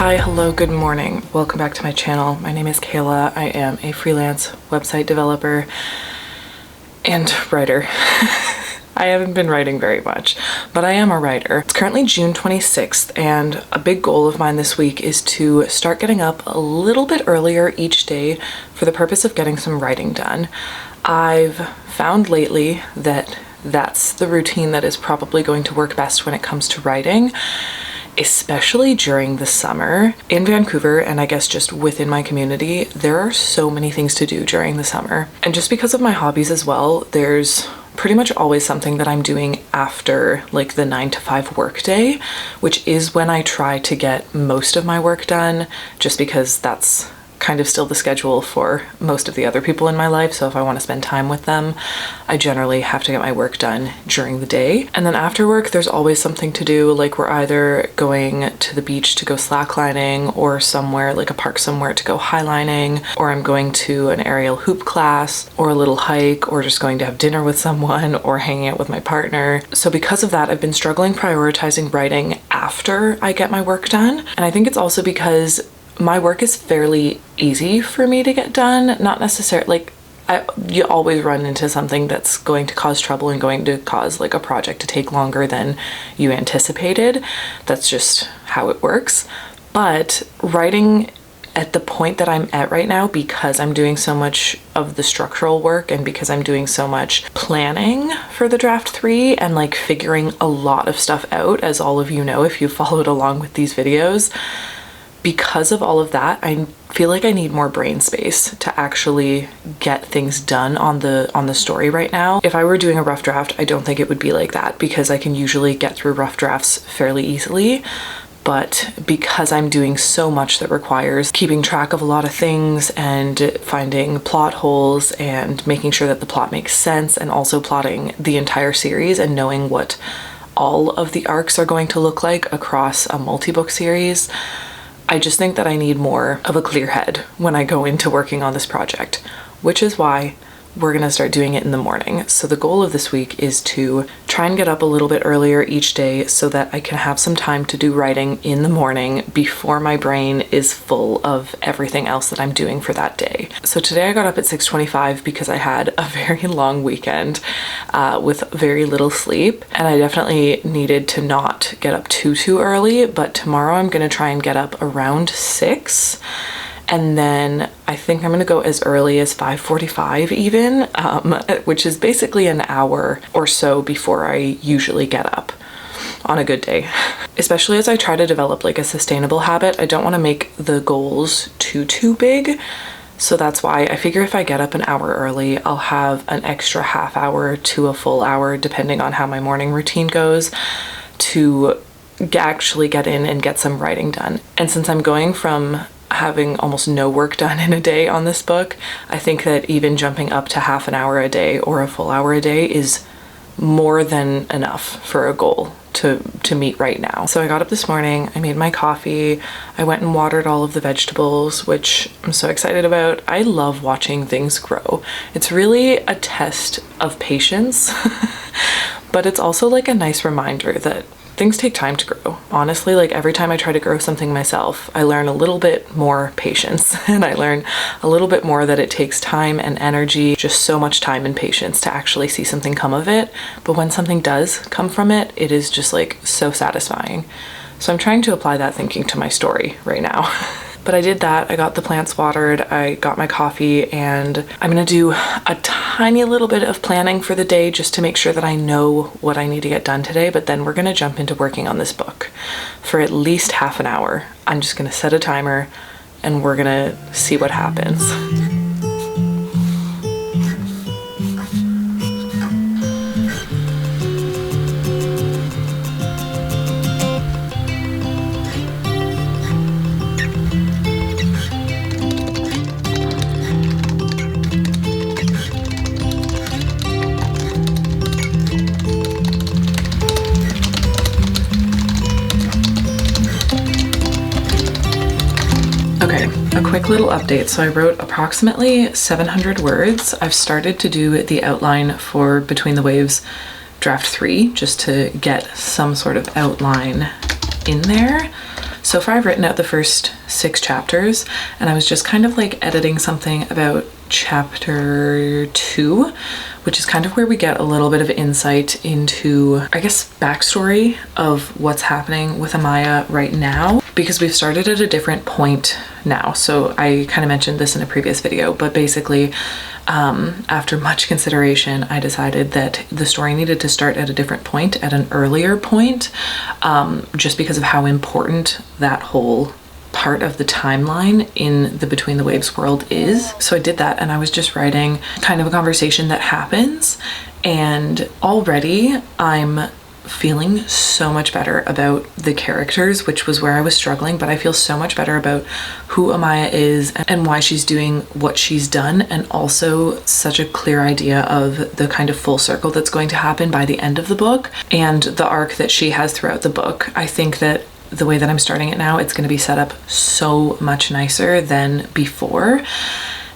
Hi, hello, good morning. Welcome back to my channel. My name is Kayla. I am a freelance website developer and writer. I haven't been writing very much, but I am a writer. It's currently June 26th, and a big goal of mine this week is to start getting up a little bit earlier each day for the purpose of getting some writing done. I've found lately that that's the routine that is probably going to work best when it comes to writing, especially during the summer. In Vancouver, and I guess just within my community, there are so many things to do during the summer. And just because of my hobbies as well, there's pretty much always something that I'm doing after like the 9 to 5 work day, which is when I try to get most of my work done, just because that's kind of still the schedule for most of the other people in my life. So if I want to spend time with them, I generally have to get my work done during the day. And then after work, there's always something to do. Like we're either going to the beach to go slacklining, or somewhere like a park somewhere to go highlining, or I'm going to an aerial hoop class, or a little hike, or just going to have dinner with someone, or hanging out with my partner. So because of that, I've been struggling prioritizing writing after I get my work done. And I think it's also because my work is fairly easy for me to get done. Not necessarily like you always run into something that's going to cause trouble and going to cause like a project to take longer than you anticipated. That's just how it works. But writing at the point that I'm at right now, because I'm doing so much of the structural work and because I'm doing so much planning for the draft 3 and like figuring a lot of stuff out, as all of you know if you followed along with these videos, because of all of that, I feel like I need more brain space to actually get things done on the story right now. If I were doing a rough draft, I don't think it would be like that, because I can usually get through rough drafts fairly easily. But because I'm doing so much that requires keeping track of a lot of things and finding plot holes and making sure that the plot makes sense, and also plotting the entire series and knowing what all of the arcs are going to look like across a multi-book series, I just think that I need more of a clear head when I go into working on this project, which is why we're gonna start doing it in the morning. So the goal of this week is to try and get up a little bit earlier each day so that I can have some time to do writing in the morning before my brain is full of everything else that I'm doing for that day. So today I got up at 6:25 because I had a very long weekend with very little sleep, and I definitely needed to not get up too early, but tomorrow I'm gonna try and get up around 6. And then I think I'm gonna go as early as 5:45 even, which is basically an hour or so before I usually get up on a good day. Especially as I try to develop like a sustainable habit, I don't wanna make the goals too big. So that's why I figure if I get up an hour early, I'll have an extra half hour to a full hour, depending on how my morning routine goes, to actually get in and get some writing done. And since I'm going from having almost no work done in a day on this book, I think that even jumping up to half an hour a day or a full hour a day is more than enough for a goal to meet right now. So I got up this morning, I made my coffee, I went and watered all of the vegetables, which I'm so excited about. I love watching things grow. It's really a test of patience, but it's also like a nice reminder that things take time to grow. Honestly, like every time I try to grow something myself, I learn a little bit more patience, and I learn a little bit more that it takes time and energy, just so much time and patience to actually see something come of it. But when something does come from it, it is just like so satisfying. So I'm trying to apply that thinking to my story right now. But I did that, I got the plants watered, I got my coffee, and I'm gonna do a tiny little bit of planning for the day just to make sure that I know what I need to get done today, but then we're gonna jump into working on this book for at least half an hour. I'm just gonna set a timer and we're gonna see what happens. A quick little update. So I wrote approximately 700 words. I've started to do the outline for Between the Waves draft 3 just to get some sort of outline in there. So far I've written out the first 6 chapters, and I was just kind of like editing something about chapter 2, which is kind of where we get a little bit of insight into, I guess, backstory of what's happening with Amaya right now, because we've started at a different point now. So I kind of mentioned this in a previous video, but basically after much consideration, I decided that the story needed to start at a different point, at an earlier point, just because of how important that whole part of the timeline in the Between the Waves world is. So I did that, and I was just writing kind of a conversation that happens, and already I'm feeling so much better about the characters, which was where I was struggling, but I feel so much better about who Amaya is and why she's doing what she's done, and also such a clear idea of the kind of full circle that's going to happen by the end of the book and the arc that she has throughout the book. I think that the way that I'm starting it now, it's going to be set up so much nicer than before.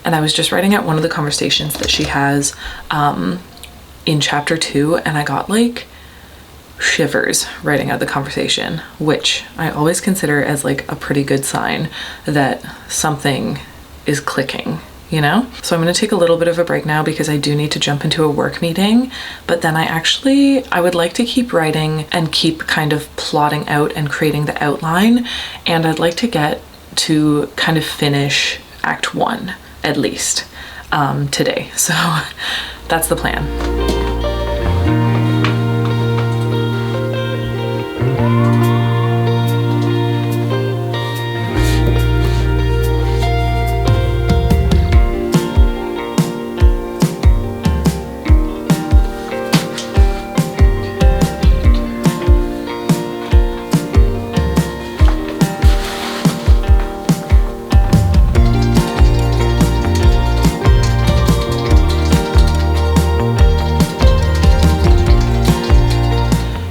And I was just writing out one of the conversations that she has in chapter 2, and I got like shivers writing out the conversation, which I always consider as like a pretty good sign that something is clicking, you know? So I'm going to take a little bit of a break now because I do need to jump into a work meeting, but then I would like to keep writing and keep kind of plotting out and creating the outline, and I'd like to get to kind of finish Act 1 at least today. So that's the plan.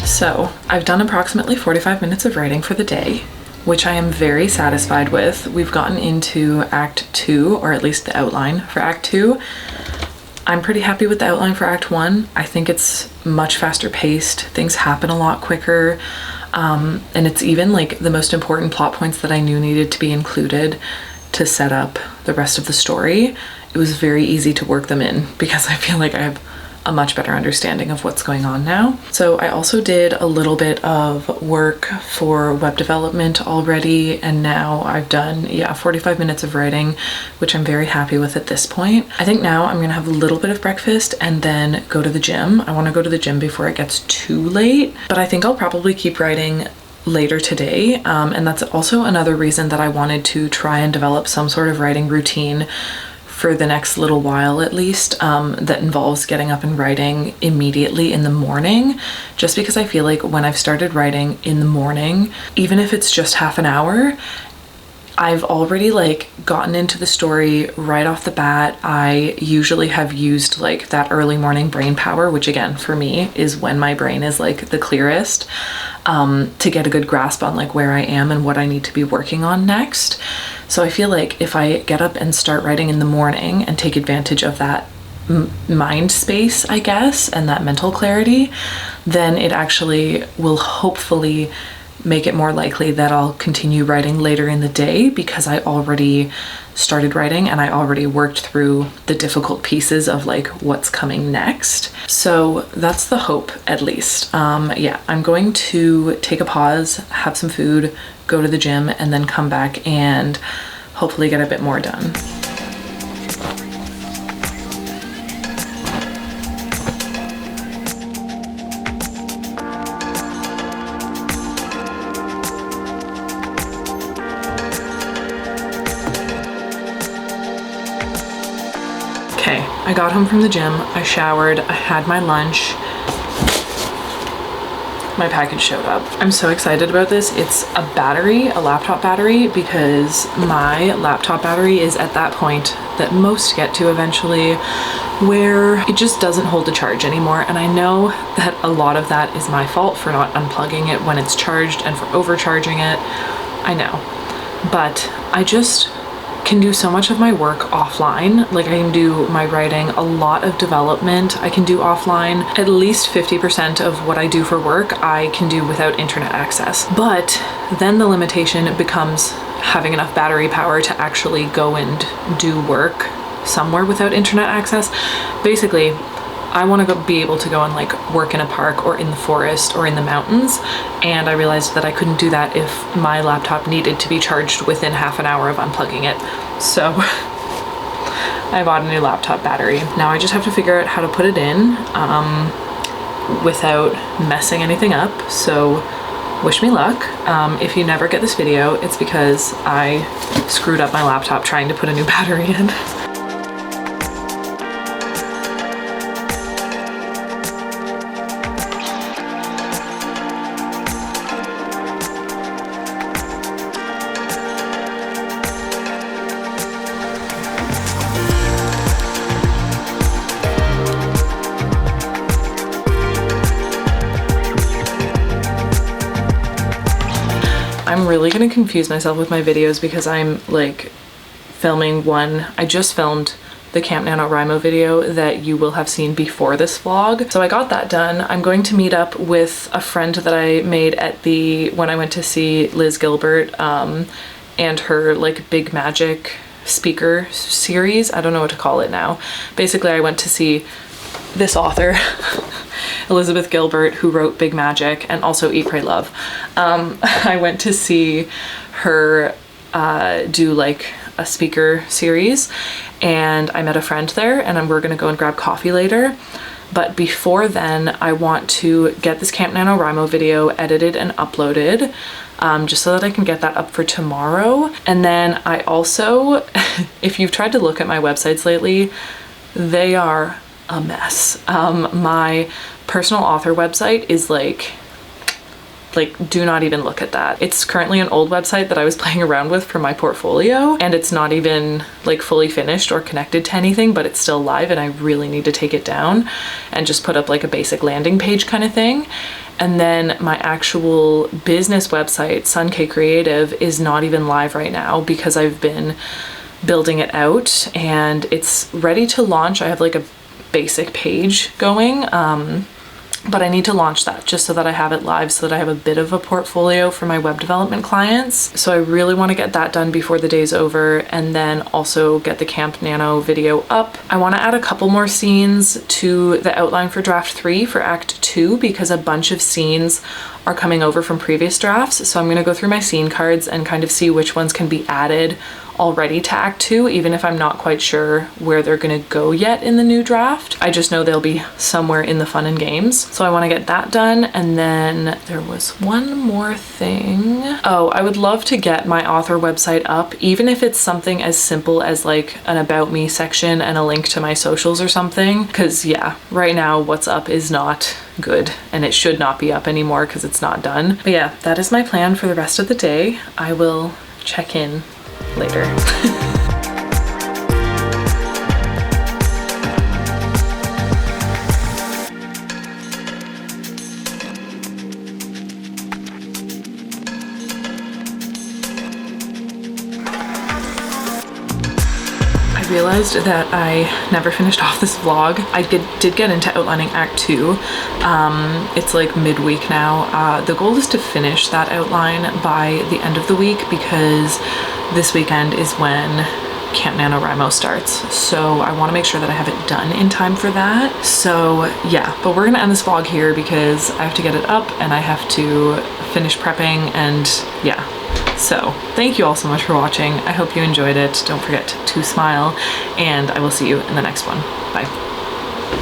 So I've done approximately 45 minutes of writing for the day, which I am very satisfied with. We've gotten into Act 2, or at least the outline for Act 2. I'm pretty happy with the outline for Act 1. I think it's much faster paced. Things happen a lot quicker. And it's even like the most important plot points that I knew needed to be included to set up the rest of the story. It was very easy to work them in because I feel like I have a much better understanding of what's going on now. So I also did a little bit of work for web development already, and now I've done 45 minutes of writing, which I'm very happy with at this point. I think now I'm gonna have a little bit of breakfast and then go to the gym. I want to go to the gym before it gets too late, but I think I'll probably keep writing later today, and that's also another reason that I wanted to try and develop some sort of writing routine for the next little while at least, that involves getting up and writing immediately in the morning, just because I feel like when I've started writing in the morning, even if it's just half an hour, I've already like gotten into the story right off the bat. I usually have used like that early morning brain power, which again for me is when my brain is like the clearest, to get a good grasp on like where I am and what I need to be working on next. So I feel like if I get up and start writing in the morning and take advantage of that mind space, I guess, and that mental clarity, then it actually will hopefully make it more likely that I'll continue writing later in the day, because I already started writing and I already worked through the difficult pieces of like what's coming next. So that's the hope, at least. I'm going to take a pause, have some food, go to the gym, and then come back and hopefully get a bit more done. Okay, I got home from the gym, I showered, I had my lunch. My package showed up. I'm so excited about this. It's a battery, a laptop battery, because my laptop battery is at that point that most get to eventually where it just doesn't hold the charge anymore. And I know that a lot of that is my fault for not unplugging it when it's charged and for overcharging it. I know, but I just can do so much of my work offline. Like I can do my writing, a lot of development I can do offline. At least 50% of what I do for work I can do without internet access. But then the limitation becomes having enough battery power to actually go and do work somewhere without internet access. Basically, I want to be able to go and like work in a park or in the forest or in the mountains, and I realized that I couldn't do that if my laptop needed to be charged within half an hour of unplugging it. So I bought a new laptop battery. Now I just have to figure out how to put it in without messing anything up. So wish me luck. If you never get this video, it's because I screwed up my laptop trying to put a new battery in. I'm really gonna confuse myself with my videos because I'm like filming one. I just filmed the Camp NaNoWriMo video that you will have seen before this vlog. So I got that done. I'm going to meet up with a friend that I made at when I went to see Liz Gilbert and her like Big Magic speaker series. I don't know what to call it now. Basically, I went to see this author, Elizabeth Gilbert, who wrote Big Magic and also Eat, Pray, Love. I went to see her do like a speaker series, and I met a friend there, and we're gonna go and grab coffee later. But before then, I want to get this Camp NaNoWriMo video edited and uploaded, just so that I can get that up for tomorrow. And then I also, if you've tried to look at my websites lately, they are a mess. My personal author website is like do not even look at that. It's currently an old website that I was playing around with for my portfolio, and it's not even like fully finished or connected to anything, but it's still live, and I really need to take it down and just put up like a basic landing page kind of thing. And then my actual business website, Sun K Creative, is not even live right now because I've been building it out and it's ready to launch. I have like a basic page going, but I need to launch that just so that I have it live, so that I have a bit of a portfolio for my web development clients. So I really want to get that done before the day's over, and then also get the Camp Nano video up. I want to add a couple more scenes to the outline for draft 3 for Act 2 because a bunch of scenes are coming over from previous drafts. So I'm going to go through my scene cards and kind of see which ones can be added already to Act 2, even if I'm not quite sure where they're gonna go yet in the new draft. I just know they'll be somewhere in the fun and games. So I want to get that done. And then there was one more thing. Oh, I would love to get my author website up, even if it's something as simple as like an about me section and a link to my socials or something. Because yeah, right now what's up is not good, and it should not be up anymore because it's not done. But yeah, that is my plan for the rest of the day. I will check in later. I realized that I never finished off this vlog. I did get into outlining Act 2. It's like midweek now. The goal is to finish that outline by the end of the week because this weekend is when Camp NaNoWriMo starts. So I want to make sure that I have it done in time for that. So yeah, but we're gonna end this vlog here because I have to get it up and I have to finish prepping, and yeah. So thank you all so much for watching. I hope you enjoyed it. Don't forget to smile, and I will see you in the next one. Bye.